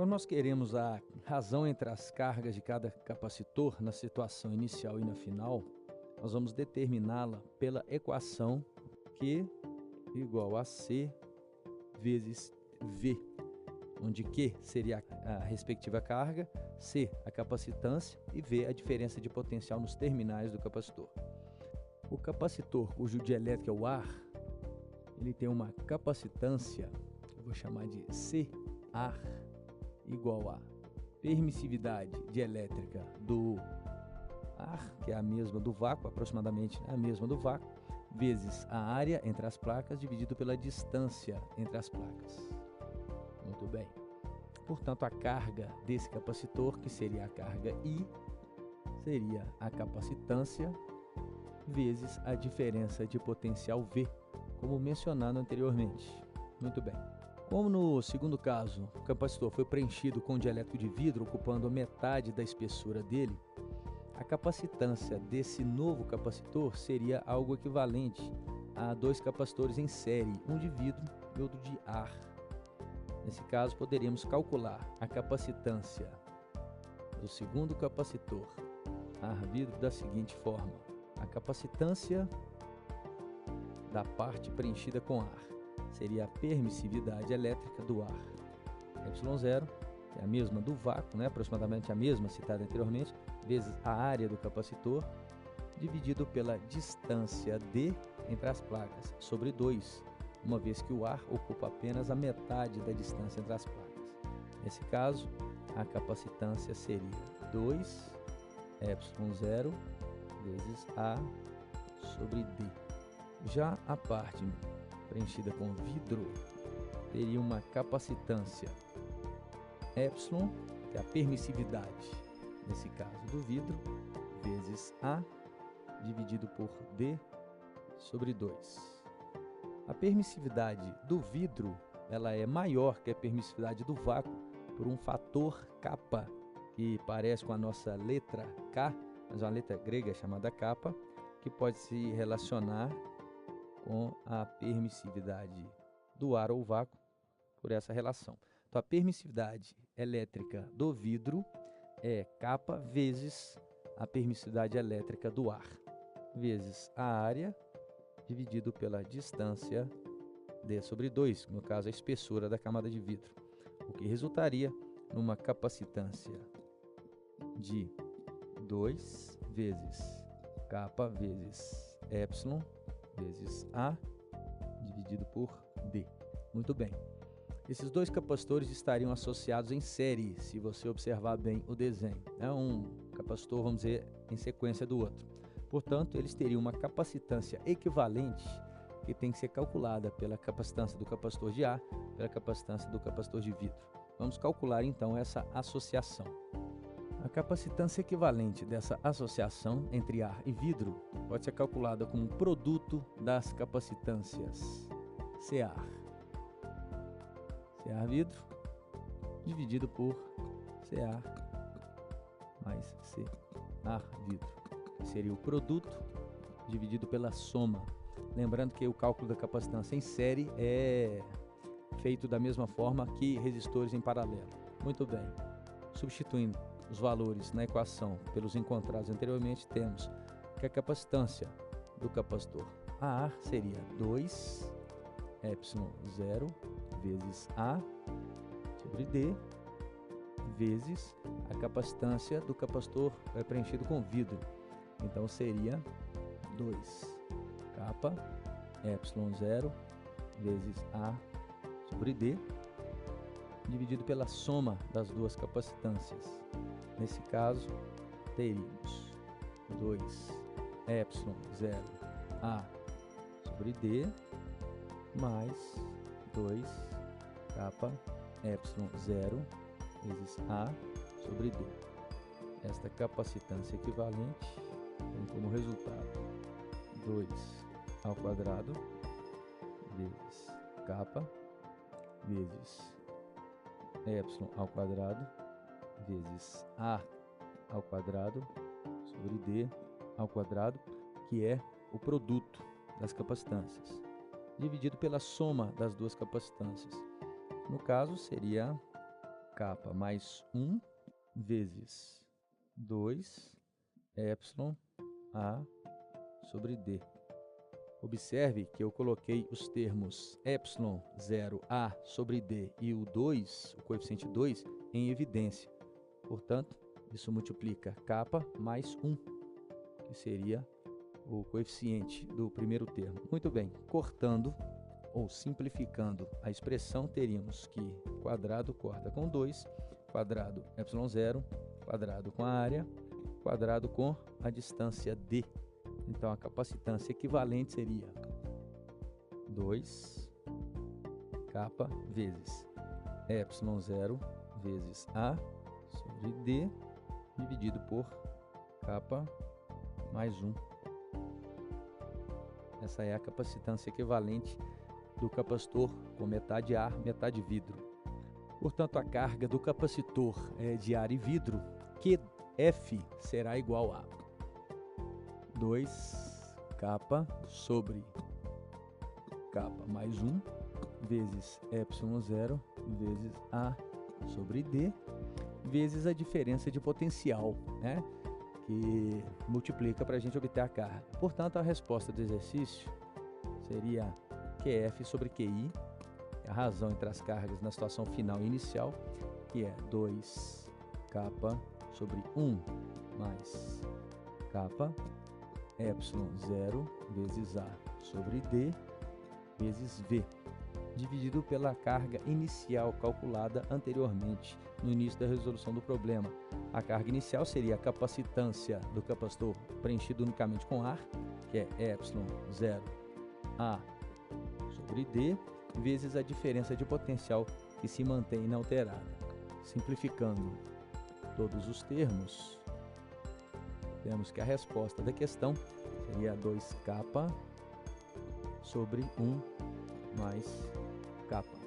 Quando nós queremos a razão entre as cargas de cada capacitor na situação inicial e na final, nós vamos determiná-la pela equação Q igual a C vezes V, onde Q seria a respectiva carga, C a capacitância e V a diferença de potencial nos terminais do capacitor. O capacitor cujo dielétrico é o ar, ele tem uma capacitância, eu vou chamar de CA, igual a permissividade dielétrica do ar, que é a mesma do vácuo, aproximadamente a mesma do vácuo, vezes a área entre as placas dividido pela distância entre as placas. Muito bem. Portanto, a carga desse capacitor, que seria a carga I, seria a capacitância vezes a diferença de potencial V, como mencionado anteriormente. Muito bem. Como no segundo caso, o capacitor foi preenchido com dielétrico de vidro, ocupando a metade da espessura dele, a capacitância desse novo capacitor seria algo equivalente a dois capacitores em série, um de vidro e outro de ar. Nesse caso, poderíamos calcular a capacitância do segundo capacitor, ar-vidro, da seguinte forma: a capacitância da parte preenchida com ar seria a permissividade elétrica do ar, ε0, que é a mesma do vácuo, aproximadamente a mesma citada anteriormente, vezes a área do capacitor, dividido pela distância D entre as placas, sobre 2, uma vez que o ar ocupa apenas a metade da distância entre as placas. Nesse caso, a capacitância seria 2 ε0 vezes A sobre D. Já a parte preenchida com vidro teria uma capacitância ε, que é a permissividade, nesse caso do vidro, vezes A dividido por D sobre 2. A permissividade do vidro ela é maior que a permissividade do vácuo por um fator kappa, que parece com a nossa letra K, mas é uma letra grega chamada kappa, que pode se relacionar com a permissividade do ar ou vácuo por essa relação. Então, a permissividade elétrica do vidro é kappa vezes a permissividade elétrica do ar, vezes a área dividido pela distância D sobre 2, no caso a espessura da camada de vidro, o que resultaria numa capacitância de 2 vezes kappa vezes ε vezes A dividido por D. Muito bem. Esses dois capacitores estariam associados em série, se você observar bem o desenho. É um capacitor, vamos dizer, em sequência do outro. Portanto, eles teriam uma capacitância equivalente que tem que ser calculada pela capacitância do capacitor de ar, pela capacitância do capacitor de vidro. Vamos calcular então essa associação. A capacitância equivalente dessa associação entre ar e vidro pode ser calculada como produto das capacitâncias CA vidro dividido por CA mais CA vidro, que seria o produto dividido pela soma. Lembrando que o cálculo da capacitância em série é feito da mesma forma que resistores em paralelo. Muito bem. Substituindo os valores na equação pelos encontrados anteriormente, temos que a capacitância do capacitor AR seria 2 ε0 vezes A sobre D vezes a capacitância do capacitor preenchido com vidro. Então seria 2 kappa ε0 vezes A sobre D dividido pela soma das duas capacitâncias. Nesse caso, teríamos 2 ε0 A sobre D mais 2 kappa ε0 vezes A sobre D. Esta capacitância equivalente tem como resultado 2 ao quadrado vezes kappa vezes ε ao quadrado vezes A ao quadrado sobre D ao quadrado, que é o produto das capacitâncias, dividido pela soma das duas capacitâncias. No caso, seria kappa mais 1 vezes 2 epsilon A sobre D. Observe que eu coloquei os termos epsilon 0A sobre D e o 2, o coeficiente 2, em evidência. Portanto, isso multiplica kappa mais 1, que seria o coeficiente do primeiro termo. Muito bem, cortando ou simplificando a expressão, teríamos que quadrado corta com 2, quadrado epsilon 0, quadrado com a área, quadrado com a distância D. Então, a capacitância equivalente seria 2 kappa vezes epsilon 0 vezes A sobre D, dividido por kappa mais 1. Essa é a capacitância equivalente do capacitor com metade ar, metade vidro. Portanto, a carga do capacitor de ar e vidro, QF, será igual a 2 kappa sobre kappa mais 1 vezes epsilon 0 vezes A sobre D, vezes a diferença de potencial, né, que multiplica para a gente obter a carga. Portanto, a resposta do exercício seria QF sobre QI, a razão entre as cargas na situação final e inicial, que é 2 kappa sobre 1 mais kappa epsilon 0 vezes A sobre D vezes V, dividido pela carga inicial calculada anteriormente, no início da resolução do problema. A carga inicial seria a capacitância do capacitor preenchido unicamente com ar, que é epsilon 0 A sobre D, vezes a diferença de potencial que se mantém inalterada. Simplificando todos os termos, temos que a resposta da questão seria 2 kappa sobre 1 mais kappa.